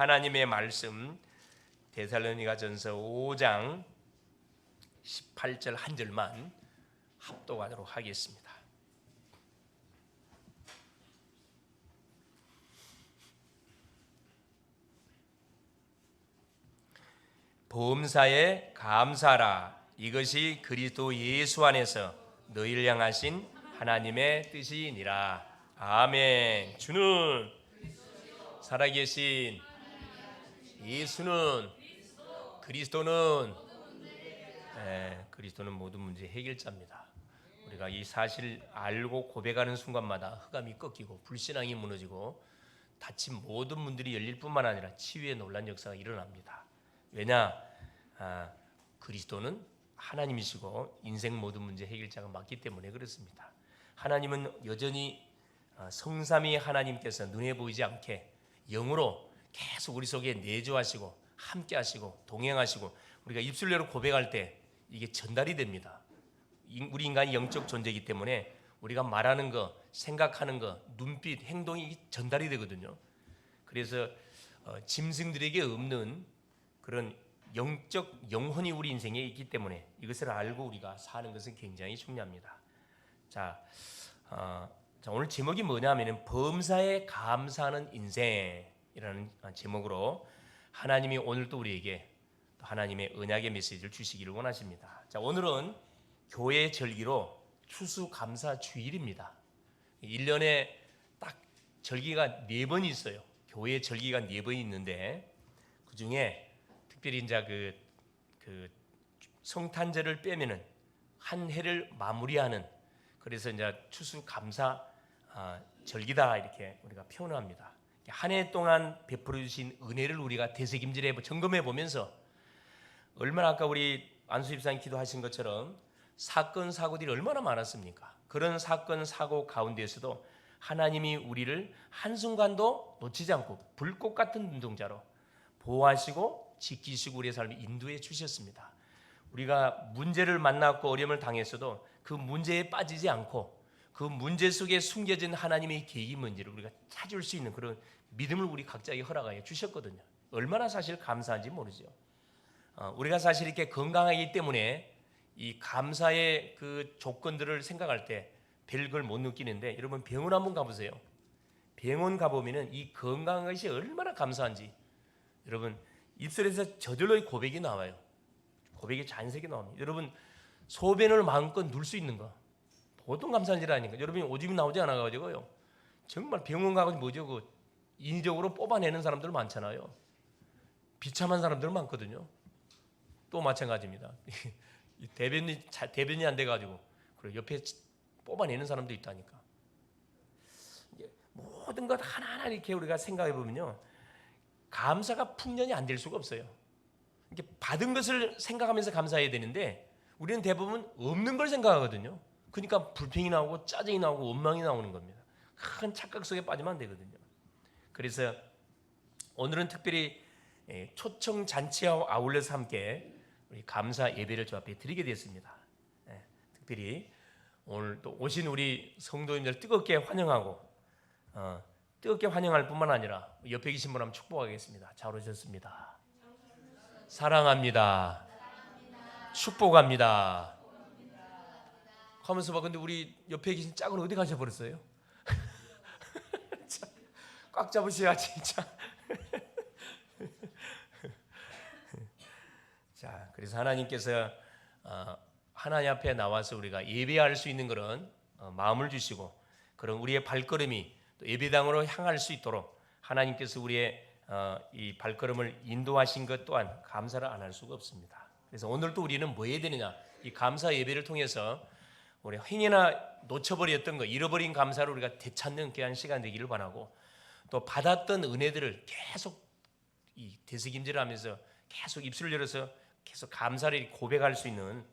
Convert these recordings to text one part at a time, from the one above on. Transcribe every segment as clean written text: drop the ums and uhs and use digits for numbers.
하나님의 말씀 데살로니가전서 5장 18절 한 절만 합독하도록 하겠습니다. 범사에 감사하라. 이것이 그리스도 예수 안에서 너희를 향하신 하나님의 뜻이니라. 아멘. 주는 살아계신 예수는 그리스도는 그리스도는 모든 문제 해결자입니다. 우리가 이 사실 알고 고백하는 순간마다 흑암이 꺾이고 불신앙이 무너지고 닫힌 모든 문들이 열릴 뿐만 아니라 치유의 놀란 역사가 일어납니다. 왜냐? 그리스도는 하나님이시고 인생 모든 문제 해결자가 맞기 때문에 그렇습니다. 하나님은 여전히 성삼위 하나님께서 눈에 보이지 않게 영으로 계속 우리 속에 내주하시고 함께 하시고 동행하시고 우리가 입술로 고백할 때 이게 전달이 됩니다. 우리 인간이 영적 존재이기 때문에 우리가 말하는 거, 생각하는 거, 눈빛, 행동이 전달이 되거든요. 그래서 짐승들에게 없는 그런 영적 영혼이 우리 인생에 있기 때문에 이것을 알고 우리가 사는 것은 굉장히 중요합니다. 자, 오늘 제목이 뭐냐면은 범사에 감사하는 인생이라는 제목으로 하나님이 오늘도 우리에게 하나님의 언약의 메시지를 주시기를 원하십니다. 자, 오늘은 교회 절기로 추수감사주일입니다. 1년에 딱 절기가 4번이 있어요. 교회 절기가 4번이 있는데 그 중에 특별히 이제 그 성탄절을 빼면은 한 해를 마무리하는 그래서 이제 추수감사 절기다 이렇게 우리가 표현합니다. 한 해 동안 베풀어 주신 은혜를 우리가 되새김질해 점검해 보면서 얼마나 아까 우리 안수 집사님 기도하신 것처럼 사건 사고들이 얼마나 많았습니까? 그런 사건 사고 가운데에서도 하나님이 우리를 한순간도 놓치지 않고 불꽃 같은 눈동자로 보호하시고 지키시고 우리의 삶을 인도해 주셨습니다. 우리가 문제를 만났고 어려움을 당했어도 그 문제에 빠지지 않고 그 문제 속에 숨겨진 하나님의 계획이 뭔지를 우리가 찾을 수 있는 그런 믿음을 우리 각자에게 허락하여 주셨거든요. 얼마나 사실 감사한지 모르죠. 우리가 사실 이렇게 건강하기 때문에 이 감사의 그 조건들을 생각할 때 별걸 못 느끼는데 여러분 병원 한번 가보세요. 병원 가보면은 이 건강한 것이 얼마나 감사한지 여러분 입술에서 저절로 고백이 나와요. 고백이 자연스럽게 나옵니다. 여러분 소변을 마음껏 누를 수 있는 거 보통 감사한 일 아닙니까? 여러분이 오줌이 나오지 않아가지고요. 정말 병원 가고 뭐죠? 그 인위적으로 뽑아내는 사람들 많잖아요. 비참한 사람들 많거든요. 또 마찬가지입니다. 대변이 안 돼가지고 그리고 옆에 뽑아내는 사람도 있다니까. 모든 것 하나하나 이렇게 우리가 생각해 보면요, 감사가 풍년이 안 될 수가 없어요. 이렇게 받은 것을 생각하면서 감사해야 되는데 우리는 대부분 없는 걸 생각하거든요. 그러니까 불평이 나오고 짜증이 나오고 원망이 나오는 겁니다. 큰 착각 속에 빠지면 안 되거든요. 그래서 오늘은 특별히 초청 잔치와 아울러서 함께 우리 감사 예배를 저 앞에 드리게 됐습니다. 특별히 오늘 또 오신 우리 성도님들 뜨겁게 환영하고 뜨겁게 환영할 뿐만 아니라 옆에 계신 분 한번 축복하겠습니다. 잘 오셨습니다. 사랑합니다. 축복합니다. 하면서 봐. 근데 우리 옆에 계신 짝은 어디 가셔버렸어요? 꽉 잡으셔야 진짜. 자, 그래서 하나님께서 하나님 앞에 나와서 우리가 예배할 수 있는 그런 마음을 주시고 그런 우리의 발걸음이 또 예배당으로 향할 수 있도록 하나님께서 우리의 이 발걸음을 인도하신 것 또한 감사를 안 할 수가 없습니다. 그래서 오늘도 우리는 뭐 해야 되느냐? 이 감사 예배를 통해서 우리 행여나 놓쳐버렸던 거, 잃어버린 감사를 우리가 되찾는 귀한 시간 되기를 바라고 또 받았던 은혜들을 계속 이 되새김질하면서 계속 입술을 열어서 계속 감사를 고백할 수 있는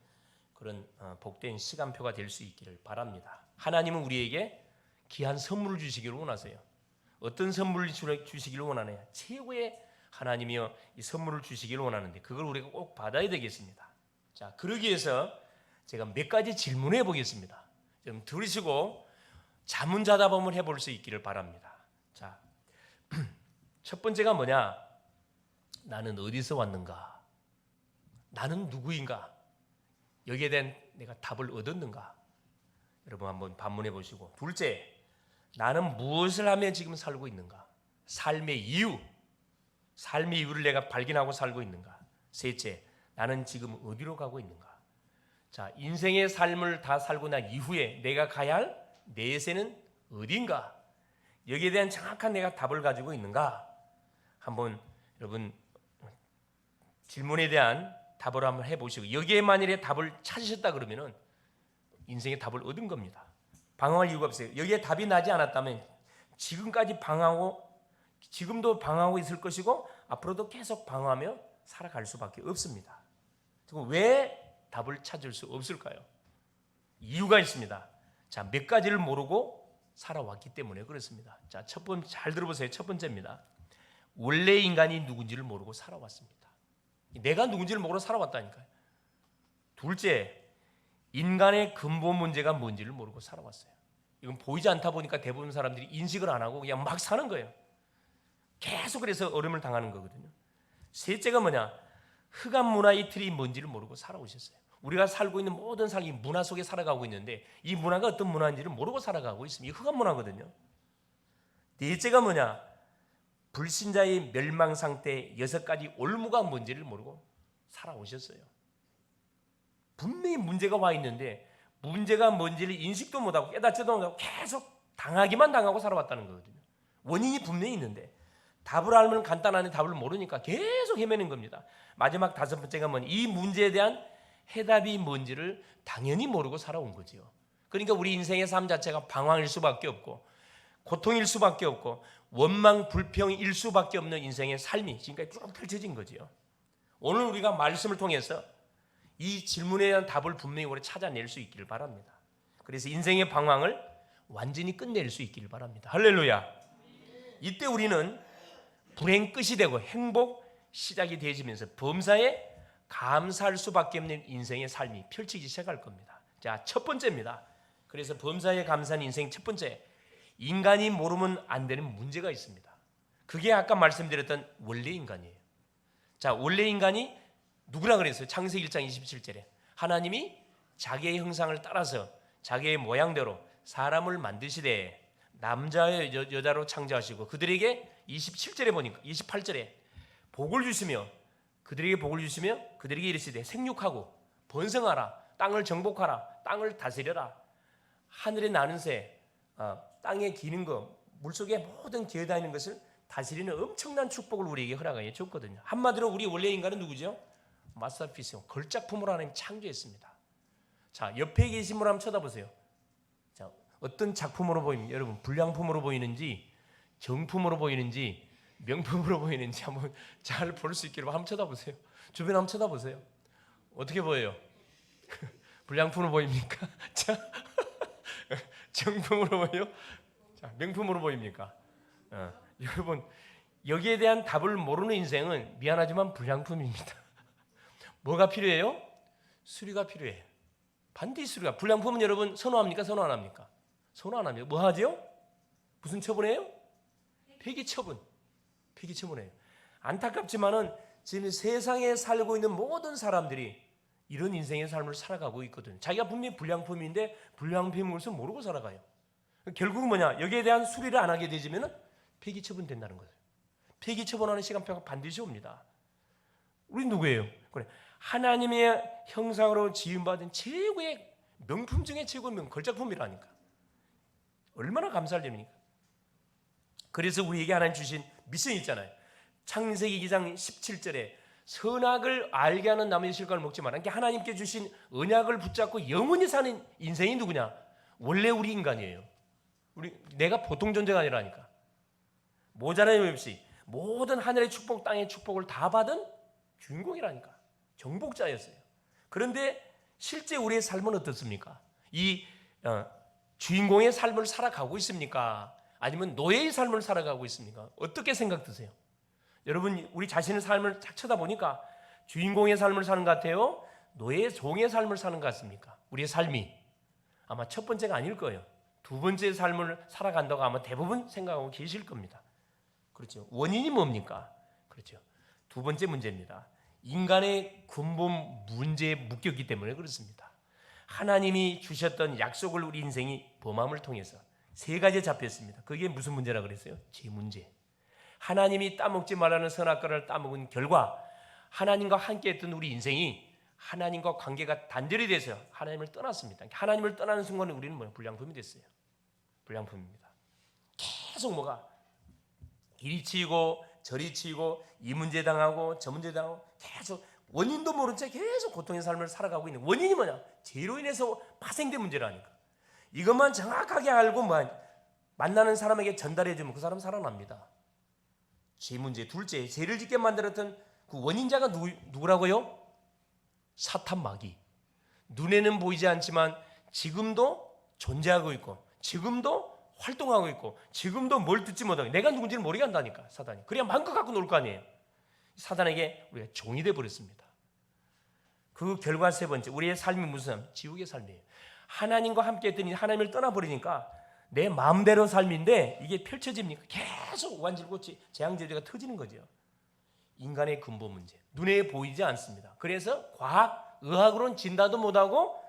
그런 복된 시간표가 될 수 있기를 바랍니다. 하나님은 우리에게 귀한 선물을 주시기를 원하세요. 어떤 선물을 주시기를 원하느냐? 최고의 하나님이여 이 선물을 주시기를 원하는데 그걸 우리가 꼭 받아야 되겠습니다. 자, 그러기 위해서 제가 몇 가지 질문해 보겠습니다. 좀 들으시고 자문자답 한번 해볼 수 있기를 바랍니다. 자, 첫 번째가 뭐냐? 나는 어디서 왔는가? 나는 누구인가? 여기에 대한 내가 답을 얻었는가? 여러분 한번 반문해 보시고, 둘째, 나는 무엇을 하며 지금 살고 있는가? 삶의 이유를 내가 발견하고 살고 있는가? 셋째, 나는 지금 어디로 가고 있는가? 자, 인생의 삶을 다 살고 난 이후에 내가 가야 할 내세는 어딘가? 여기에 대한 정확한 내가 답을 가지고 있는가? 한번 여러분 질문에 대한 답을 한번 해보시고, 여기에 만일에 답을 찾으셨다 그러면은 인생의 답을 얻은 겁니다. 방황할 이유가 없어요. 여기에 답이 나지 않았다면 지금까지 지금도 방황하고 있을 것이고 앞으로도 계속 방황하며 살아갈 수밖에 없습니다. 그럼 왜 답을 찾을 수 없을까요? 이유가 있습니다. 자, 몇 가지를 모르고 살아왔기 때문에 그렇습니다. 자, 잘 들어보세요. 첫 번째입니다. 원래 인간이 누군지를 모르고 살아왔습니다. 내가 누군지를 모르고 살아왔다니까요. 둘째, 인간의 근본 문제가 뭔지를 모르고 살아왔어요. 이건 보이지 않다 보니까 대부분 사람들이 인식을 안 하고 그냥 막 사는 거예요. 계속 그래서 어려움을 당하는 거거든요. 셋째가 뭐냐? 흑암 문화의 틀이 뭔지를 모르고 살아오셨어요. 우리가 살고 있는 모든 삶이 문화 속에 살아가고 있는데 이 문화가 어떤 문화인지를 모르고 살아가고 있습니다. 이 흑암 문화거든요. 넷째가 뭐냐? 불신자의 멸망 상태 6가지 올무가 뭔지를 모르고 살아오셨어요. 분명히 문제가 와 있는데 문제가 뭔지를 인식도 못하고 깨닫지도 못하고 계속 당하기만 당하고 살아왔다는 거거든요. 원인이 분명히 있는데 답을 알면 간단한 답을 모르니까 계속 헤매는 겁니다. 마지막 5번째가 뭐냐? 이 문제에 대한 해답이 뭔지를 당연히 모르고 살아온 거죠. 그러니까 우리 인생의 삶 자체가 방황일 수밖에 없고 고통일 수밖에 없고 원망 불평일 수밖에 없는 인생의 삶이 지금까지 쭉 펼쳐진 거죠. 오늘 우리가 말씀을 통해서 이 질문에 대한 답을 분명히 우리 찾아낼 수 있기를 바랍니다. 그래서 인생의 방황을 완전히 끝낼 수 있기를 바랍니다. 할렐루야. 이때 우리는 불행 끝이 되고 행복 시작이 되어지면서 범사에 감사할 수밖에 없는 인생의 삶이 펼치기 시작할 겁니다. 자, 첫 번째입니다. 그래서 범사에 감사한 인생 첫 번째, 인간이 모르면 안 되는 문제가 있습니다. 그게 아까 말씀드렸던 원래 인간이에요. 자, 원래 인간이 누구라 그랬어요? 창세기 1장 27절에 하나님이 자기의 형상을 따라서 자기의 모양대로 사람을 만드시되 남자와 여자로 창조하시고 그들에게 27절에 보니까 28절에 복을 주시며 그들에게 복을 주시며 그들에게 이르시되 생육하고 번성하라, 땅을 정복하라, 땅을 다스려라, 하늘에 나는 새, 땅에 기는 것, 물속에 모든 기어다니는 것을 다스리는 엄청난 축복을 우리에게 허락하여 줬거든요. 한마디로 우리 원래 인간은 누구죠? 마스터피스, 걸작품으로 하나님 창조했습니다. 자, 옆에 계신 분 한번 쳐다보세요. 자, 어떤 작품으로 보입니까? 여러분, 불량품으로 보이는지 정품으로 보이는지 명품으로 보이는지 한번 잘 볼 수 있기를 한번 쳐다보세요. 주변 한번 쳐다보세요. 어떻게 보여요? 불량품으로 보입니까? 자, 정품으로 보여요? 자, 명품으로 보입니까? 여러분, 여기에 대한 답을 모르는 인생은 미안하지만 불량품입니다. 뭐가 필요해요? 수리가 필요해요. 반드시 수리가. 불량품은 여러분 선호합니까? 선호 안 합니까? 선호 안 합니다. 뭐 하죠? 무슨 처분해요? 폐기 처분. 폐기 처분해요. 안타깝지만은 지금 세상에 살고 있는 모든 사람들이 이런 인생의 삶을 살아가고 있거든요. 자기가 분명히 불량품인데 불량품인 것을 모르고 살아가요. 결국은 뭐냐? 여기에 대한 수리를 안 하게 되지면은 폐기 처분된다는 거예요. 폐기 처분하는 시간표가 반드시 옵니다. 우리 누구예요? 그래, 하나님의 형상으로 지음받은 최고의 명품 중에 최고의 걸작품이라니까. 얼마나 감사할 일입니까? 그래서 우리에게 하나님 주신 미션이 있잖아요. 창세기 2장 17절에 선악을 알게 하는 나무의 실과를 먹지 마라. 그러니까 하나님께 주신 언약을 붙잡고 영원히 사는 인생이 누구냐? 원래 우리 인간이에요. 내가 보통 존재가 아니라니까. 모자람이 없이 모든 하늘의 축복, 땅의 축복을 다 받은 주인공이라니까. 정복자였어요. 그런데 실제 우리의 삶은 어떻습니까? 이 주인공의 삶을 살아가고 있습니까? 아니면 노예의 삶을 살아가고 있습니까? 어떻게 생각 드세요? 여러분, 우리 자신의 삶을 딱 쳐다보니까 주인공의 삶을 사는 것 같아요? 노예 종의 삶을 사는 것 같습니까? 우리의 삶이 아마 첫 번째가 아닐 거예요. 두 번째 삶을 살아간다고 아마 대부분 생각하고 계실 겁니다. 그렇죠. 원인이 뭡니까? 그렇죠. 두 번째 문제입니다. 인간의 근본 문제에 묶였기 때문에 그렇습니다. 하나님이 주셨던 약속을 우리 인생이 범함을 통해서 세 가지에 잡혔습니다. 그게 무슨 문제라 그랬어요? 제 문제. 하나님이 따먹지 말라는 선악과를 따먹은 결과 하나님과 함께했던 우리 인생이 하나님과 관계가 단절이 돼서 하나님을 떠났습니다. 하나님을 떠나는 순간에 우리는 뭐야? 불량품이 됐어요. 불량품입니다. 계속 뭐가 이리 치이고 저리 치이고 이 문제 당하고 저 문제 당하고 계속 원인도 모른 채 계속 고통의 삶을 살아가고 있는 원인이 뭐냐? 죄로 인해서 파생된 문제라니까. 이것만 정확하게 알고 만나는 사람에게 전달해 주면 그 사람 살아납니다. 죄 문제. 둘째, 죄를 짓게 만들었던 그 원인자가 누구라고요? 사탄 마귀. 눈에는 보이지 않지만 지금도 존재하고 있고 지금도 활동하고 있고 지금도 뭘 듣지 못하고 내가 누군지를 모르게 한다니까 사단이. 그래야 마음껏 갖고 놀 거 아니에요. 사단에게 우리가 종이 돼 버렸습니다. 그 결과 세 번째, 우리의 삶이 무슨 삶? 지옥의 삶이에요. 하나님과 함께 했더니 하나님을 떠나버리니까 내 마음대로 삶인데 이게 펼쳐집니까? 계속 완질고 재앙제도가 터지는 거죠. 인간의 근본 문제. 눈에 보이지 않습니다. 그래서 과학, 의학으로는 진단도 못하고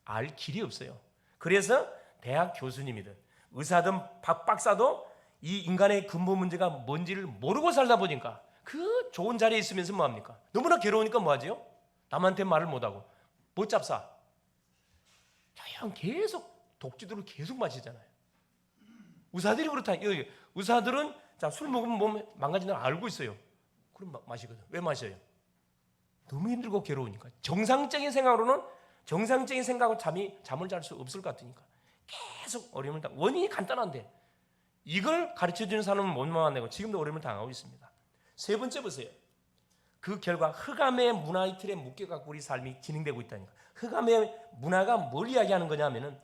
알 길이 없어요. 그래서 대학 교수님이든 의사든 박사도 이 인간의 근본 문제가 뭔지를 모르고 살다 보니까 그 좋은 자리에 있으면서 뭐합니까? 너무나 괴로우니까 뭐하죠? 남한테 말을 못하고 못 잡사. 그냥 계속 독주들을 계속 마시잖아요. 의사들이 그렇다. 의사들은 술 먹으면 몸 망가진다는 걸 알고 있어요. 그럼 마시거든. 왜 마셔요? 너무 힘들고 괴로우니까. 정상적인 생각으로는 정상적인 생각으로 잠을 잘 수 없을 것 같으니까 계속 어려움을 당하고. 원인이 간단한데 이걸 가르쳐주는 사람은 못 만나고 지금도 어려움을 당하고 있습니다. 세 번째 보세요. 그 결과 흑암의 문화의 틀에 묶여갖고 우리 삶이 진행되고 있다니까. 흑암의 문화가 뭘 이야기하는 거냐면은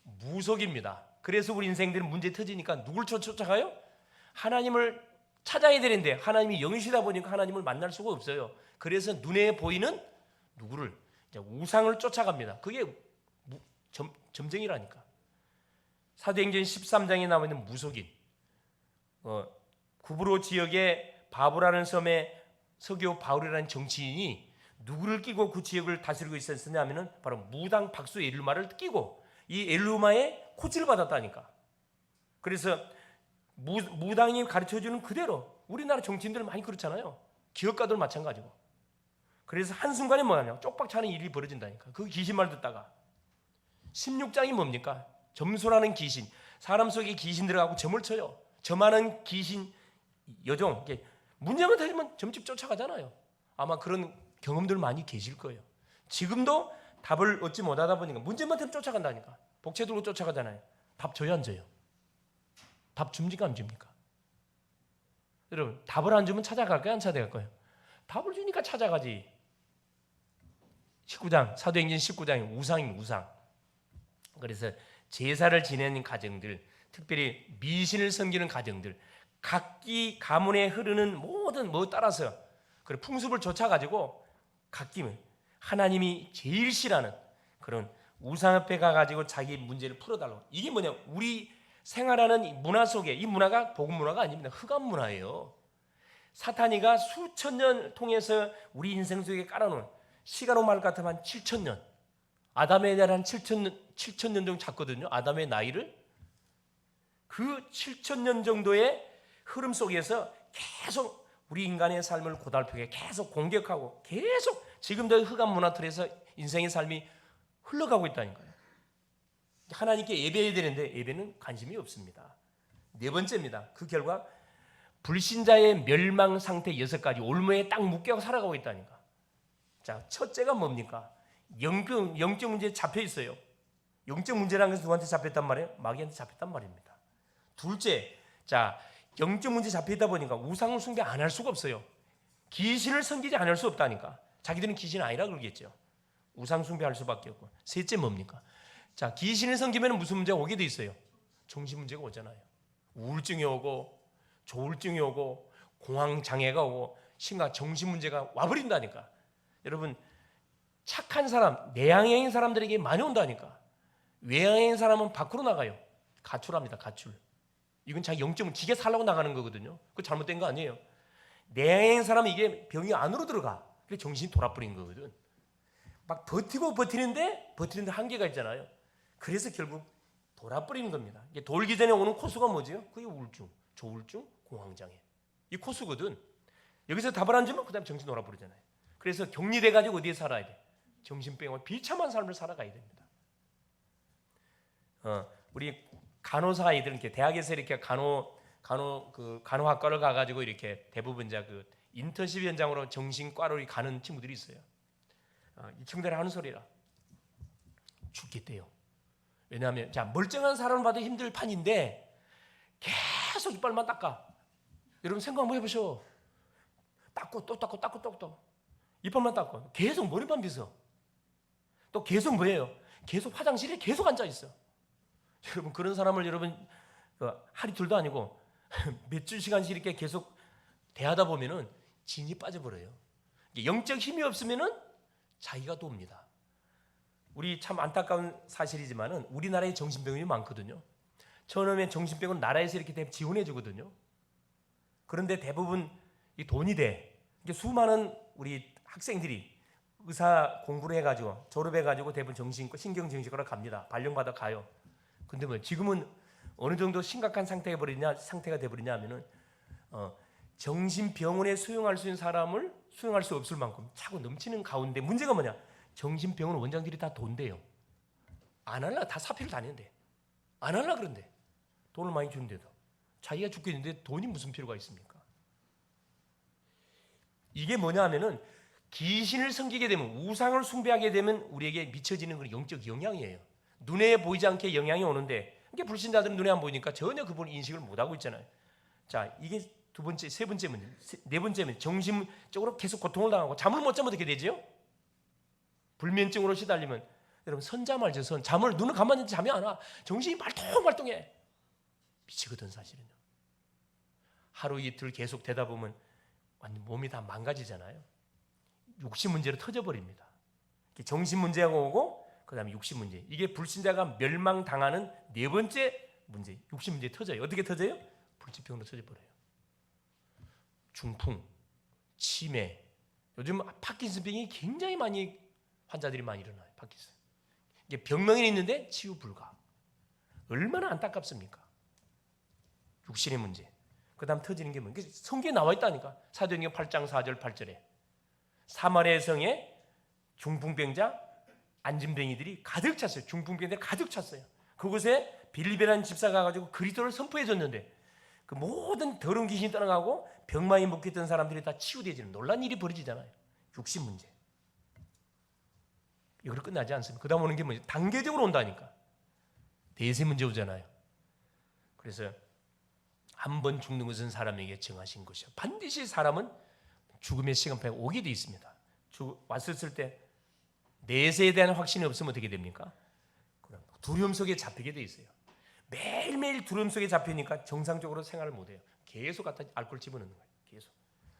무속입니다. 그래서 우리 인생들은 문제 터지니까 누굴 쫓아가요? 하나님을 찾아야 되는데 하나님이 영이시다 보니까 하나님을 만날 수가 없어요. 그래서 눈에 보이는 누구를? 우상을 쫓아갑니다. 그게 점쟁이라니까. 사도행전 13장에 나와 있는 무속인, 구브로 지역의 바보라는 섬에 서교 바울이라는 정치인이 누구를 끼고 그 지역을 다스리고 있었느냐면은 바로 무당 박수 엘루마를 끼고 이 엘루마의 코치를 받았다니까. 그래서 무당이 가르쳐주는 그대로 우리나라 정치인들 많이 그렇잖아요. 기업가들 마찬가지고. 그래서 한순간에 뭐하냐? 쪽박차는 일이 벌어진다니까. 그 귀신 말 듣다가 16장이 뭡니까? 점수라는 귀신. 사람 속에 귀신 들어가고 점을 쳐요. 점하는 귀신 여종. 문제만 터지면 점집 쫓아가잖아요. 아마 그런 경험들 많이 계실 거예요. 지금도 답을 얻지 못하다 보니까 문제만 터지면 쫓아간다니까. 복채 들고 쫓아가잖아요. 답 줘요 안 줘요? 답 줍니까 안 줍니까? 여러분 답을 안 주면 찾아갈까요 안 찾아갈까요? 답을 주니까 찾아가지. 19장 사도행전 19장이 우상입니다. 우상. 그래서 제사를 지내는 가정들, 특별히 미신을 섬기는 가정들, 각기 가문에 흐르는 모든 따라서 그런 풍습을 쫓아가지고 각기 하나님이 제일 싫어하는 그런 우상 앞에 가가지고 자기 문제를 풀어달라고. 이게 뭐냐? 우리 생활하는 문화 속에 이 문화가 복음 문화가 아닙니다. 흑암 문화예요. 사탄이가 수천 년 통해서 우리 인생 속에 깔아놓은 시간으로 말 같으면 7,000년. 아담에 대한 7,000년 정도 잡거든요. 아담의 나이를. 그 7,000년 정도의 흐름 속에서 계속 우리 인간의 삶을 고달프게 계속 공격하고 계속 지금도 흑암 문화 틀에서 인생의 삶이 흘러가고 있다니까요. 하나님께 예배해야 되는데 예배는 관심이 없습니다. 네 번째입니다. 그 결과 불신자의 멸망 상태 6가지 올무에 딱 묶여 살아가고 있다니까. 자, 첫째가 뭡니까? 영적 문제에 잡혀 있어요. 영적 문제라는 것은 누구한테 잡혔단 말이에요? 마귀한테 잡혔단 말입니다. 둘째, 자, 영적 문제에 잡혀 있다 보니까 우상을 숭배 안 할 수가 없어요. 귀신을 섬기지 않을 수 없다니까. 자기들은 귀신 아니라 그러겠죠. 우상 숭배할 수밖에 없고. 셋째 뭡니까? 자, 귀신을 섬기면 무슨 문제가 오게 돼 있어요? 정신 문제가 오잖아요. 우울증이 오고 조울증이 오고 공황 장애가 오고 심각 정신 문제가 와버린다니까. 여러분 착한 사람, 내향형인 사람들에게 많이 온다니까. 외향형인 사람은 밖으로 나가요. 가출합니다. 가출. 이건 자기 영적을 지게 살려고 나가는 거거든요. 그거 잘못된 거 아니에요. 내행 사람은 이게 병이 안으로 들어가. 그래서 정신이 돌아버린 거거든. 막 버티는데 한계가 있잖아요. 그래서 결국 돌아버리는 겁니다. 이게 돌기 전에 오는 코스가 뭐지요? 그게 우울증, 조울증, 공황장애. 이 코스거든. 여기서 답을 안 주면 그다음 정신 돌아버리잖아요. 그래서 격리돼 가지고 어디에 살아야 돼? 정신병원 비참한 삶을 살아가야 됩니다. 우리 간호사 아이들 이렇게 대학에서 이렇게 간호학과를 가가지고 이렇게 대부분 이제 그 인턴십 현장으로 정신과로 가는 친구들이 있어요. 이 친구들이 하는 소리라 죽겠대요. 왜냐하면 자 멀쩡한 사람을 봐도 힘들 판인데 계속 이빨만 닦아. 여러분 생각 한번 해보셔. 닦고 또 닦고 이빨만 닦고 계속 머리만 빗어. 또 계속 뭐예요? 계속 화장실에 계속 앉아 있어. 여러분 그런 사람을 여러분 하루 둘도 아니고 몇 주 시간씩 이렇게 계속 대하다 보면은 진이 빠져버려요. 영적 힘이 없으면은 자기가 돕니다. 우리 참 안타까운 사실이지만은 우리나라에 정신병원이 많거든요. 처음에 정신병원 나라에서 이렇게 지원해 주거든요. 그런데 대부분 이 돈이 돼. 수많은 우리 학생들이 의사 공부를 해가지고 졸업해가지고 대부분 정신과 신경정신과로 갑니다. 발령받아 가요. 근데 뭐 지금은 어느 정도 심각한 상태가 돼버리냐 하면은 정신병원에 수용할 수 있는 사람을 수용할 수 없을 만큼 차고 넘치는 가운데 문제가 뭐냐? 정신병원 원장들이 다 돈대요. 안 할라 다 사표를 다니는데 안 할라 그런데 돈을 많이 주는데도 자기가 죽겠는데 돈이 무슨 필요가 있습니까? 이게 뭐냐 하면은 귀신을 섬기게 되면 우상을 숭배하게 되면 우리에게 미쳐지는 그런 영적 영향이에요. 눈에 보이지 않게 영향이 오는데 이게 불신자들은 눈에 안 보이니까 전혀 그분 인식을 못하고 있잖아요. 자, 이게 두 번째, 세 번째 문제, 네 번째는 정신적으로 계속 고통을 당하고 잠을 못 자면 어떻게 되죠? 불면증으로 시달리면 여러분 선잠 알죠? 잠을 눈을 가만히 있는데 잠이 안 와. 정신이 발동해. 미치거든 사실은요. 하루 이틀 계속 되다 보면 완전 몸이 다 망가지잖아요. 육신 문제로 터져버립니다. 정신 문제가 오고 그 다음에 육신 문제. 이게 불신자가 멸망당하는 네 번째 문제. 육신 문제 터져요. 어떻게 터져요? 불치병으로 터져버려요. 중풍, 치매. 요즘 파킨슨병이 굉장히 많이 환자들이 많이 일어나요. 파킨슨. 이게 병명이 있는데 치유 불가. 얼마나 안타깝습니까? 육신의 문제. 그 다음 터지는 게 뭐예요? 성경에 나와 있다니까. 사도행전 8장 4절 8절에 사마리아 성에 중풍병자 안진뱅이들이 가득 찼어요. 중풍병자들이 가득 찼어요. 그곳에 빌립이라는 집사가 가지고 그리스도를 선포해 줬는데 그 모든 더러운 귀신이 떠나가고 병만이 묶였던 사람들이 다 치유되지는 놀란 일이 벌어지잖아요. 육신 문제. 이걸로 끝나지 않습니다. 그 다음 오는 게 뭐죠? 단계적으로 온다니까. 대세 문제 오잖아요. 그래서 한 번 죽는 것은 사람에게 정하신 것이요. 반드시 사람은 죽음의 시간표가 오게 돼 있습니다. 왔을 때 내세에 대한 확신이 없으면 어떻게 됩니까? 두려움 속에 잡히게 돼 있어요. 매일매일 두려움 속에 잡히니까 정상적으로 생활을 못해요. 계속 갖다 알코올 집어넣는 거예요. 계속.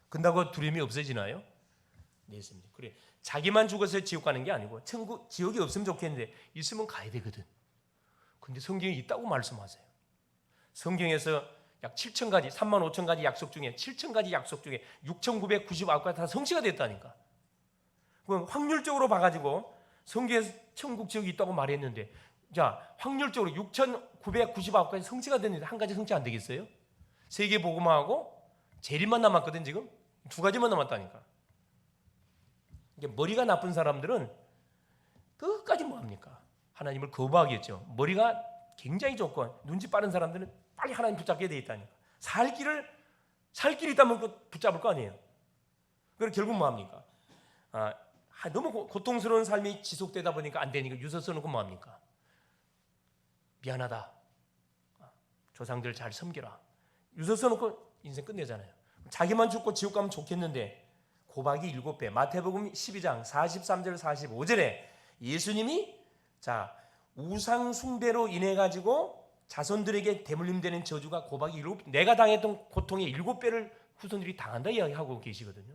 근다고 두려움이 없어지나요? 네, 있습니다. 그래, 자기만 죽어서 지옥 가는 게 아니고 지옥이 없으면 좋겠는데 있으면 가야 되거든. 근데 성경에 있다고 말씀하세요. 성경에서 약 7,000가지, 35,000가지 약속 중에 7,000가지 약속 중에 6,999가지 다 성취가 됐다니까. 그럼 확률적으로 봐가지고 성경에 천국 지옥이 있다고 말했는데, 자 확률적으로 6,999가지 성취가 됐는데 한 가지 성취 안 되겠어요? 세계 복음화하고 재림만 남았거든. 지금 두 가지만 남았다니까. 이게 머리가 나쁜 사람들은 끝까지 뭐 합니까? 하나님을 거부하겠죠. 머리가 굉장히 좋고 눈치 빠른 사람들은 빨리 하나님 붙잡게 돼 있다니까. 살 길이 있다면 붙잡을 거 아니에요. 그럼 결국 뭐 합니까? 너무 고통스러운 삶이 지속되다 보니까 안 되니까 유서 써놓고 뭐 합니까? 미안하다. 조상들 잘 섬겨라. 유서 써놓고 인생 끝내잖아요. 자기만 죽고 지옥 가면 좋겠는데 고박이 7배. 마태복음 12장 43절 45절에 예수님이 자 우상 숭배로 인해 가지고 자손들에게 대물림되는 저주가 고박이 7배, 내가 당했던 고통의 7배를 후손들이 당한다 이야기하고 계시거든요.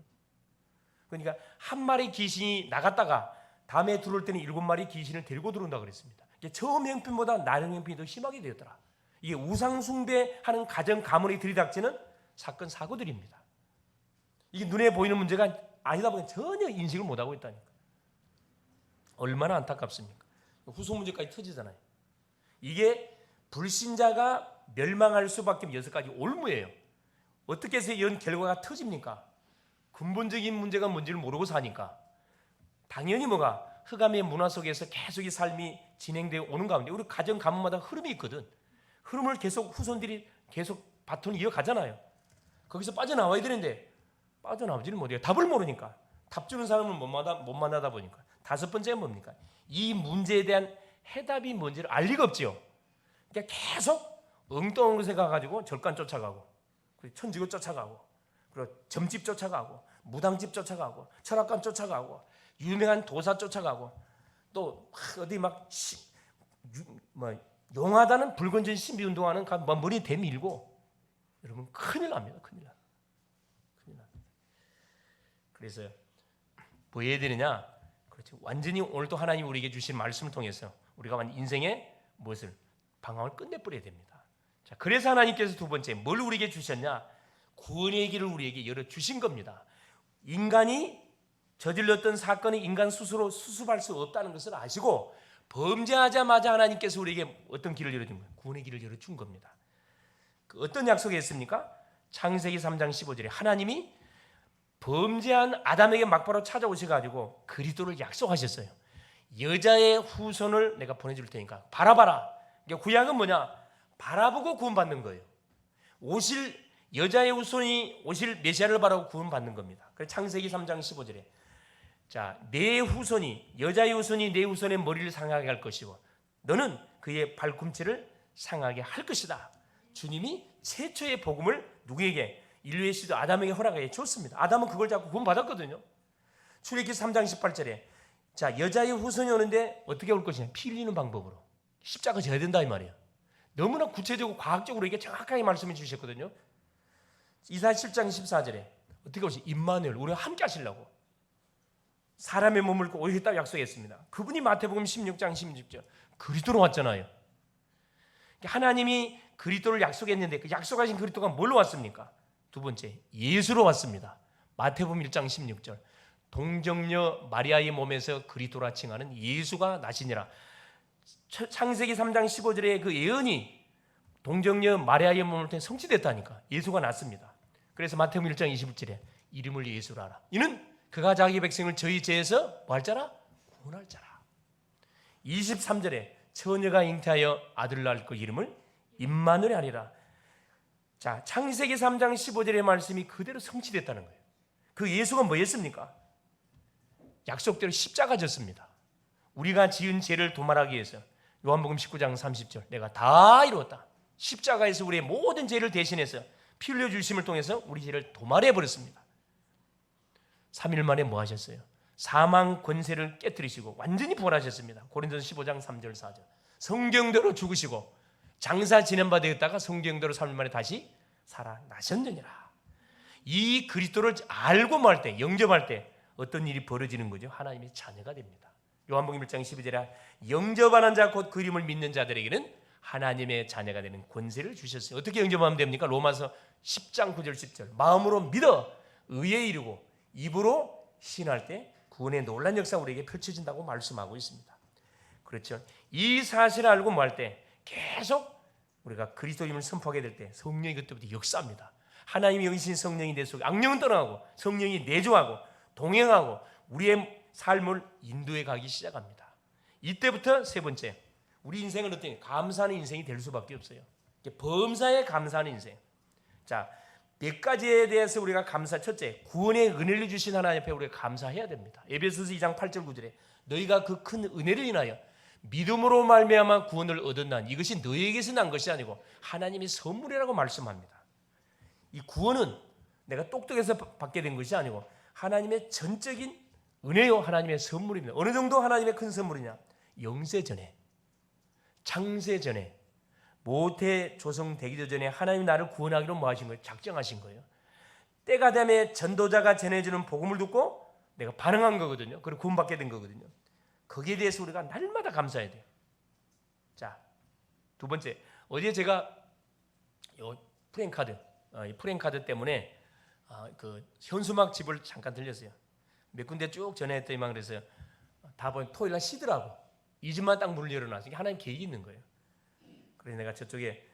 그러니까 한 마리 귀신이 나갔다가 다음에 들어올 때는 7마리 귀신을 데리고 들어온다 그랬습니다. 처음 형편보다 나중 형편이 더 심하게 되었더라. 이게 우상 숭배하는 가정 가문이 들이닥치는 사건 사고들입니다. 이게 눈에 보이는 문제가 아니다 보니 전혀 인식을 못하고 있다니까. 얼마나 안타깝습니까? 후손 문제까지 터지잖아요. 이게 불신자가 멸망할 수밖에 없는 6가지 올무예요. 어떻게 해서 이런 결과가 터집니까? 근본적인 문제가 뭔지를 모르고 사니까. 당연히 뭐가 흑암의 문화 속에서 계속 이 삶이 진행되어 오는 가운데 우리 가정 가문마다 흐름이 있거든. 흐름을 계속 후손들이 계속 바톤을 이어가잖아요. 거기서 빠져나와야 되는데 빠져나오지는 못해요. 답을 모르니까. 답 주는 사람을 못 만나다 보니까. 5번째는 뭡니까? 이 문제에 대한 해답이 뭔지를 알 리가 없지요. 그러니까 계속 엉뚱한 곳에 가가지고 절간 쫓아가고 천주교 쫓아가고 그리고 점집 쫓아가고 무당집 쫓아가고 철학관 쫓아가고 유명한 도사 쫓아가고 또 어디 막 용하다는 불건전 신비 운동하는 머리 대밀고 여러분 큰일 납니다. 큰일 납니다. 그래서 뭐 해야 되느냐? 그렇죠. 완전히 오늘도 하나님 우리에게 주신 말씀을 통해서 우리가 완전 인생의 무엇을 방황을 끝내버려야 됩니다. 자, 그래서 하나님께서 두 번째 뭘 우리에게 주셨냐? 구원의 길을 우리에게 열어 주신 겁니다. 인간이 저질렀던 사건을 인간 스스로 수습할 수 없다는 것을 아시고 범죄하자마자 하나님께서 우리에게 어떤 길을 열어준 거예요? 구원의 길을 열어준 겁니다. 그 어떤 약속이 있습니까? 창세기 3장 15절에 하나님이 범죄한 아담에게 막바로 찾아오셔가지고 그리스도를 약속하셨어요. 여자의 후손을 내가 보내줄 테니까 바라봐라. 그러니까 구약은 뭐냐? 바라보고 구원받는 거예요. 여자의 후손이 오실 메시아를 바라고 구원받는 겁니다. 그래서 창세기 3장 15절에 자, 내 후손이 여자의 후손이 내 후손의 머리를 상하게 할 것이고 너는 그의 발꿈치를 상하게 할 것이다. 주님이 최초의 복음을 누구에게? 인류의 시도 아담에게 허락해 줬습니다. 아담은 그걸 잡고 구원받았거든요. 출애굽기 3장 18절에 자, 여자의 후손이 오는데 어떻게 올 것이냐? 피 흘리는 방법으로 십자가 져야 된다 이 말이에요. 너무나 구체적으로 과학적으로 이게 정확하게 말씀해 주셨거든요. 이사야 7장 14절에 어떻게 오시? 임마누엘 우리와 함께 하시려고 사람의 몸을 입고 오셨다고 약속했습니다. 그분이 마태복음 16장 16절 그리스도로 왔잖아요. 하나님이 그리스도를 약속했는데 그 약속하신 그리스도가 뭘로 왔습니까? 두 번째 예수로 왔습니다. 마태복음 1장 16절 동정녀 마리아의 몸에서 그리스도라 칭하는 예수가 나시니라. 창세기 3장 15절에 그 예언이 동정녀 마리아의 몸을 통해 성취됐다니까. 예수가 났습니다. 그래서 마태복음 1장 21절에 이름을 예수라 하라. 이는 그가 자기 백성을 저희 죄에서 뭐 할 자라? 구원할 자라. 23절에 처녀가 잉태하여 아들을 낳을 그 이름을 임마누엘 하리라. 자, 창세기 3장 15절의 말씀이 그대로 성취됐다는 거예요. 그 예수가 뭐였습니까? 약속대로 십자가 졌습니다. 우리가 지은 죄를 도말하기 위해서 요한복음 19장 30절 내가 다 이루었다. 십자가에서 우리의 모든 죄를 대신해서 피 흘려 주심을 통해서 우리 죄를 도말해 버렸습니다. 3일 만에 뭐 하셨어요? 사망 권세를 깨뜨리시고 완전히 부활하셨습니다. 고린도서 15장 3절 4절 성경대로 죽으시고 장사 지낸 바 되었다가 성경대로 3일 만에 다시 살아나셨느니라. 이 그리스도를 알고 말 때, 영접할 때 어떤 일이 벌어지는 거죠? 하나님의 자녀가 됩니다. 요한복음 1장 12절에 영접하는 자 곧 그 이름을 믿는 자들에게는 하나님의 자녀가 되는 권세를 주셨어요. 어떻게 영접하면 됩니까? 로마서 10장 9절 10절 마음으로 믿어 의에 이르고 입으로 신할 때 구원의 놀란 역사가 우리에게 펼쳐진다고 말씀하고 있습니다. 그렇죠? 이 사실을 알고 뭐 할 때 계속 우리가 그리스도임을 선포하게 될 때 성령이 그때부터 역사합니다. 하나님의 영이신 성령이 내 속에 악령은 떠나가고 성령이 내조하고 동행하고 우리의 삶을 인도해 가기 시작합니다. 이때부터 세 번째 우리 인생은 어떤 감사하는 인생이 될 수밖에 없어요. 범사에 감사하는 인생. 자, 몇 가지에 대해서 우리가 감사. 첫째, 구원의 은혜를 주신 하나님 앞에 우리가 감사해야 됩니다. 에베소서 2장 8절 9절에 너희가 그 큰 은혜를 인하여 믿음으로 말미암아 구원을 얻었나니 이것이 너희에게서 난 것이 아니고 하나님의 선물이라고 말씀합니다. 이 구원은 내가 똑똑해서 받게 된 것이 아니고 하나님의 전적인 은혜요 하나님의 선물입니다. 어느 정도 하나님의 큰 선물이냐? 영세 전에 창세 전에 모태 조성되기도 전에 하나님이 나를 구원하기로 뭐 하신 거예요? 작정하신 거예요. 때가 되면 전도자가 전해주는 복음을 듣고 내가 반응한 거거든요. 그리고 구원받게 된 거거든요. 거기에 대해서 우리가 날마다 감사해야 돼요. 자, 두 번째 어제 제가 이 프랭카드 때문에 그 현수막 집을 잠깐 들렸어요. 몇 군데 쭉 전화했더니만 그래서요. 다 보니 토요일 날 쉬더라고. 이 집만 딱 문을 열어놨으니까 하나님 계획이 있는 거예요. 그래서 내가 저쪽에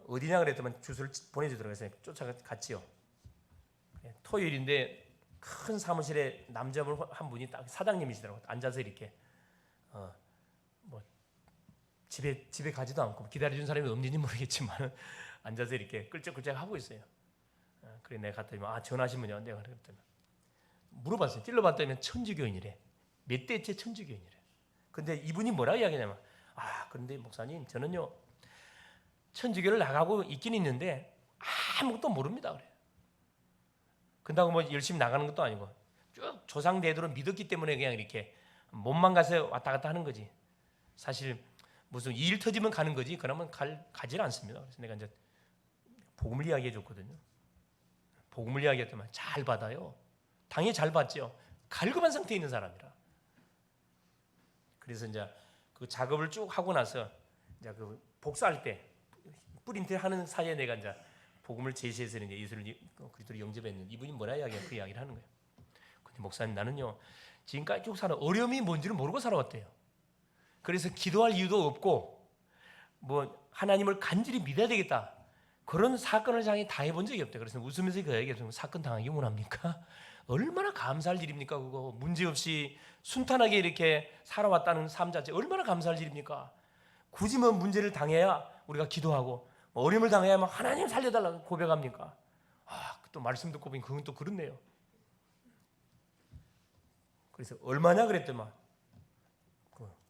어디냐 그랬더만 주소를 보내주더라고요. 그래서 쫓아갔지요. 토요일인데 큰 사무실에 남자분 한 분이 딱 사장님이시더라고요. 앉아서 이렇게 뭐 집에 가지도 않고 기다려준 사람이 없는지 모르겠지만 앉아서 이렇게 끌적끌적 하고 있어요. 그래 내가 갔더니 전화하신 분이요. 내가 그랬더니 물어봤어요. 찔러봤더니 천주교인이래. 몇 대째 천주교인이래. 근데 이분이 뭐라고 이야기냐면 그런데 목사님 저는요 천주교를 나가고 있긴 있는데 아무것도 모릅니다 그래. 그런다고 뭐 열심히 나가는 것도 아니고 쭉 조상 대대로 믿었기 때문에 그냥 이렇게 몸만 가서 왔다 갔다 하는 거지. 사실 무슨 일 터지면 가는 거지. 그러면 가질 않습니다. 그래서 내가 이제 복음을 이야기해 줬거든요. 복음을 이야기했더만 잘 받아요. 당연히 잘 받죠. 갈급한 상태에 있는 사람이라. 그래서 이제 그 작업을 쭉 하고 나서 이제 그 복사할 때 프린트 하는 사이에 내가 이제 복음을 제시해서 이제 예수를 그리스도를 영접했는데 이분이 뭐라 이야기야 그 이야기를 하는 거예요. 근데 목사님 나는요 지금까지 쭉 살아 어려움이 뭔지를 모르고 살아왔대요. 그래서 기도할 이유도 없고 뭐 하나님을 간절히 믿어야 되겠다 그런 사건을 장에 다 해본 적이 없대요. 그래서 웃으면서 그 얘기했어요. 사건 당하기 원합니까? 얼마나 감사할 일입니까? 그거 문제없이 순탄하게 이렇게 살아왔다는 삶 자체 얼마나 감사할 일입니까? 굳이 뭐 문제를 당해야 우리가 기도하고 어려움을 당해야만 하나님 살려달라고 고백합니까? 또 말씀 듣고 보니 그건 또 그렇네요. 그래서 얼마냐 그랬더만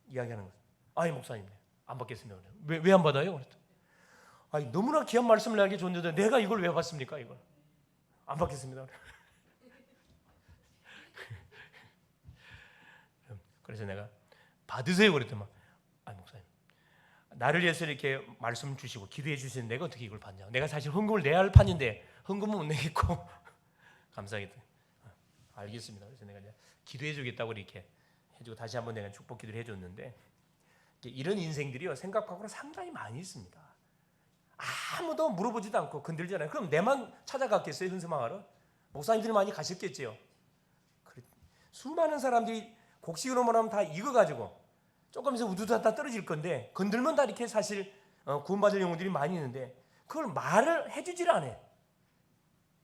이야기하는 거예요. 아니 목사님 안 받겠습니다. 왜 안 받아요? 그랬더니 너무나 귀한 말씀을 나에게 줬는데 내가 이걸 왜 받습니까? 이걸 안 받겠습니다. 그래서 내가 받으세요 그랬더만 아니 목사님 나를 위해서 이렇게 말씀 주시고 기도해 주시는데 내가 어떻게 이걸 받냐? 내가 사실 헌금을 내야 할 판인데 헌금은 못 내겠고 감사하겠다. 알겠습니다. 그래서 내가 이제 기도해 주겠다고 이렇게 해주고 다시 한번 내가 축복 기도를 해줬는데 이런 인생들이요 생각 밖으로 상당히 많이 있습니다. 아무도 물어보지도 않고 건들잖아요. 그럼 내만 찾아갔겠어요? 현수막하러? 목사님들 많이 가셨겠지요. 수많은 사람들이 곡식으로만 하면 다 익어가지고 조금 있으면 우두두두 다 떨어질 건데 건들면 다 이렇게 사실 구원받을 영혼들이 많이 있는데 그걸 말을 해주질 않아요.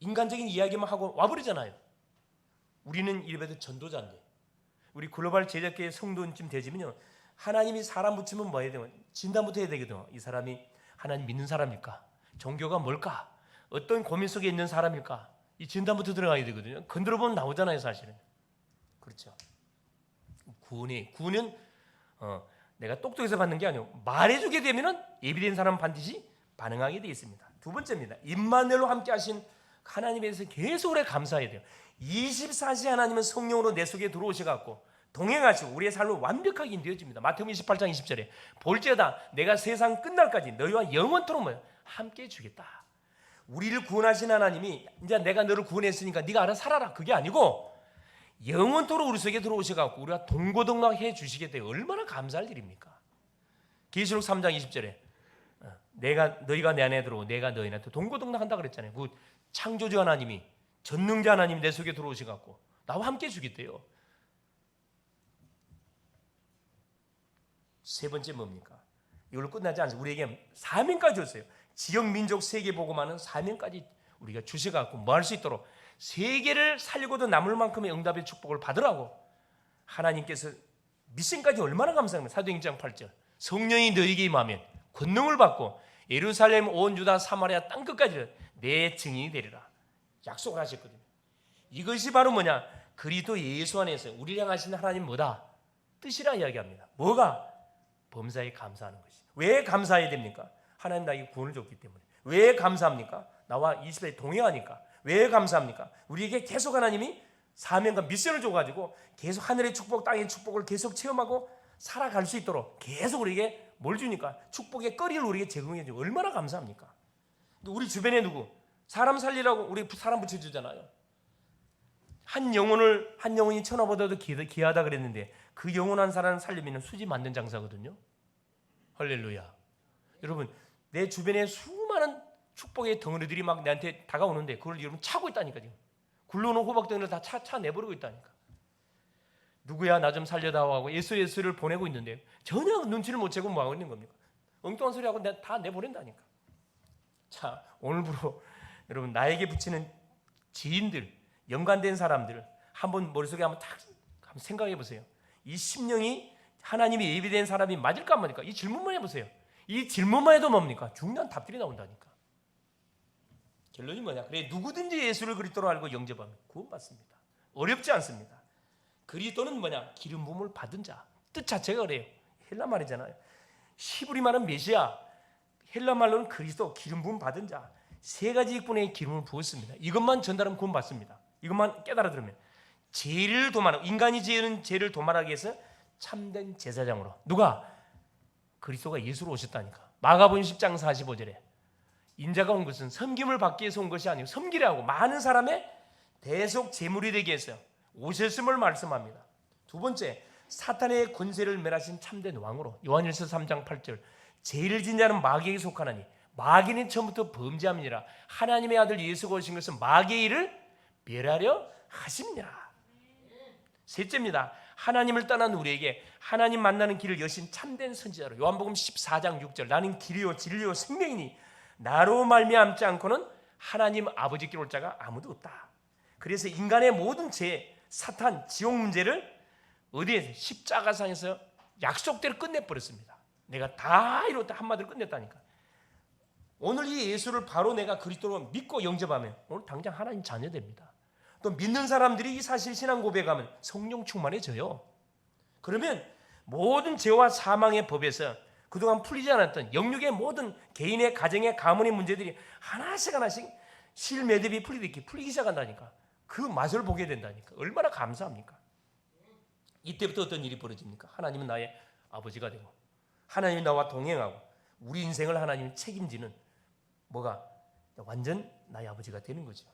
인간적인 이야기만 하고 와버리잖아요. 우리는 이래봬도 전도자인데 우리 글로벌 제자교회 성도쯤 되지면요 하나님이 사람 붙이면 뭐 해야 되면 진단부터 해야 되거든요. 이 사람이 하나님 믿는 사람일까? 종교가 뭘까? 어떤 고민 속에 있는 사람일까? 이 진단부터 들어가야 되거든요. 건드려보면 나오잖아요 사실은. 그렇죠. 구원은 내가 똑똑해서 받는 게 아니고 말해주게 되면은 예비된 사람은 반드시 반응하게 되어 있습니다. 두 번째입니다. 임마누엘로 함께 하신 하나님에 대해서 계속 오래 감사해야 돼요. 24시 하나님은 성령으로 내 속에 들어오셔갖고 동행하시고 우리의 삶을 완벽하게 인도해줍니다. 마태복음 28장 20절에 볼지어다 내가 세상 끝날까지 너희와 영원토록 뭐예요? 함께 해주겠다. 우리를 구원하신 하나님이 이제 내가 너를 구원했으니까 네가 알아서 살아라 그게 아니고 영원토록 우리 속에 들어오셔갖고 우리가 동고동락해 주시겠다. 얼마나 감사할 일입니까? 계시록 3장 20절에 너희가 내 안에 들어오고 내가 너희한테 동고동락한다 그랬잖아요. 그 창조주 하나님이 전능자 하나님이 내 속에 들어오셔갖고 나와 함께 해주겠대요. 세 번째 뭡니까? 이걸로 끝나지 않습니다. 우리에게 사명까지 줬어요. 지역 민족 세계 복음하는 사명까지 우리가 주셔갖고 뭐 할 수 있도록 세계를 살고도 남을 만큼의 응답의 축복을 받으라고 하나님께서 미션까지 얼마나 감사합니다. 사도행전 8절 성령이 너희에게 임하면 권능을 받고 예루살렘 온 유다 사마리아 땅끝까지 내 증인이 되리라 약속을 하셨거든요. 이것이 바로 뭐냐? 그리스도 예수 안에서 우리를 향하신 하나님 뭐다? 뜻이라 이야기합니다. 뭐가? 범사에 감사하는 것이. 왜 감사해야 됩니까? 하나님 나에게 구원을 줬기 때문에. 왜 감사합니까? 나와 20대 동행하니까. 왜 감사합니까? 우리에게 계속 하나님이 사명과 미션을 줘가지고 계속 하늘의 축복, 땅의 축복을 계속 체험하고 살아갈 수 있도록 계속 우리에게 뭘 주니까? 축복의 거리를 우리에게 제공해 주고 얼마나 감사합니까? 우리 주변에 누구? 사람 살리라고 우리 사람 붙여주잖아요. 한 영혼이 천하보다도 귀하다 그랬는데 그 영혼 한 사람을 살리면 수지 만든 장사거든요. 할렐루야. 여러분 내 주변에 수많은 축복의 덩어리들이 막 내한테 다가오는데 그걸 여러분 차고 있다니까. 지금 굴러오는 호박 덩어리를 다 차 내버리고 있다니까. 누구야 나 좀 살려다오 하고 예수를 보내고 있는데 전혀 눈치를 못 채고 뭐하고 있는 겁니까? 엉뚱한 소리하고 다 내보낸다니까. 자, 오늘부로 여러분 나에게 붙이는 지인들, 연관된 사람들을 한번 머릿속에 한번 생각해 보세요. 이 심령이 하나님이 예비된 사람이 맞을까 안 맞을까? 이 질문만 해보세요. 이 질문만 해도 뭡니까? 중요한 답들이 나온다니까. 결론이 뭐냐? 그래, 누구든지 예수를 그리스도로 알고 영접하면 구원받습니다. 어렵지 않습니다. 그리스도는 뭐냐? 기름 부음을 받은 자. 뜻 자체가 그래요. 헬라 말이잖아요. 히브리 말은 메시아, 헬라 말로는 그리스도, 기름 부음 받은 자. 세 가지 익분의 기름을 부었습니다. 이것만 전달하면 구원받습니다. 이것만 깨달아 들으면 죄를 도말하고, 인간이 지은 죄를 도말하기 위해서 참된 제사장으로 누가? 그리스도가 예수로 오셨다니까. 마가복음 10장 45절에 인자가 온 것은 섬김을 받기 위해서 온 것이 아니고 섬기려 하고 많은 사람의 대속 제물이 되기 위해서 오셨음을 말씀합니다. 두 번째, 사탄의 권세를 멸하신 참된 왕으로. 요한일서 3장 8절 죄를 진 자는 마귀에게 속하나니 마귀는 처음부터 범죄함이니라. 하나님의 아들 예수가 오신 것은 마귀의 일을 멸하려 하심이라. 셋째입니다. 하나님을 떠난 우리에게 하나님 만나는 길을 여신 참된 선지자로. 요한복음 14장 6절 나는 길이요 진리요 생명이니 나로 말미암지 않고는 하나님 아버지께 올 자가 아무도 없다. 그래서 인간의 모든 죄, 사탄, 지옥 문제를 어디에서? 십자가상에서 약속대로 끝내버렸습니다. 내가 다 이렇다 한마디로 끝냈다니까. 오늘 이 예수를 바로 내가 그리스도로 믿고 영접하면 오늘 당장 하나님 자녀 됩니다. 또 믿는 사람들이 이 사실 신앙 고백하면 성령 충만해져요. 그러면 모든 죄와 사망의 법에서 그동안 풀리지 않았던 영육의 모든 개인의 가정의 가문의 문제들이 하나씩 실매듭이 풀리기 시작한다니까. 그 맛을 보게 된다니까. 얼마나 감사합니까? 이때부터 어떤 일이 벌어집니까? 하나님은 나의 아버지가 되고 하나님이 나와 동행하고 우리 인생을 하나님이 책임지는 뭐가 완전 나의 아버지가 되는 거죠.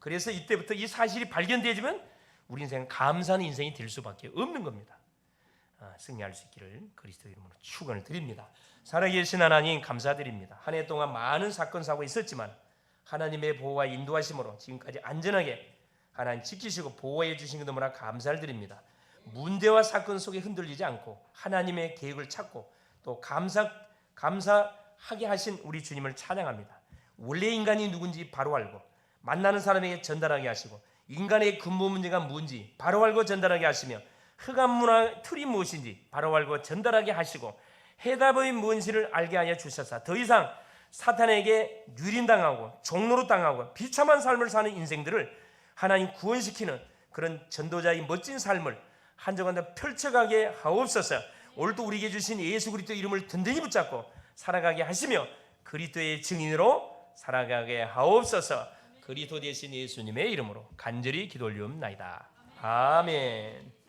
그래서 이때부터 이 사실이 발견되지만 우리 인생은 감사하는 인생이 될 수밖에 없는 겁니다. 승리할 수 있기를 그리스도 이름으로 축원을 드립니다. 살아계신 하나님 감사드립니다. 한 해 동안 많은 사건 사고가 있었지만 하나님의 보호와 인도하심으로 지금까지 안전하게 하나님 지키시고 보호해 주신 것 너무나 감사를 드립니다. 문제와 사건 속에 흔들리지 않고 하나님의 계획을 찾고 또 감사하게 하신 우리 주님을 찬양합니다. 원래 인간이 누군지 바로 알고 만나는 사람에게 전달하게 하시고 인간의 근본 문제가 뭔지 바로 알고 전달하게 하시며 흑암 문화 틀이 무엇인지 바로 알고 전달하게 하시고 해답의 무엇인지를 알게 하여 주셔서 더 이상 사탄에게 유린당하고 종로로 당하고 비참한 삶을 사는 인생들을 하나님 구원시키는 그런 전도자의 멋진 삶을 한 주간 더 펼쳐가게 하옵소서. 오늘도 우리에게 주신 예수 그리스도 이름을 든든히 붙잡고 살아가게 하시며 그리스도의 증인으로 살아가게 하옵소서. 그리스도 되신 예수님의 이름으로 간절히 기도 올리옵나이다. 아멘.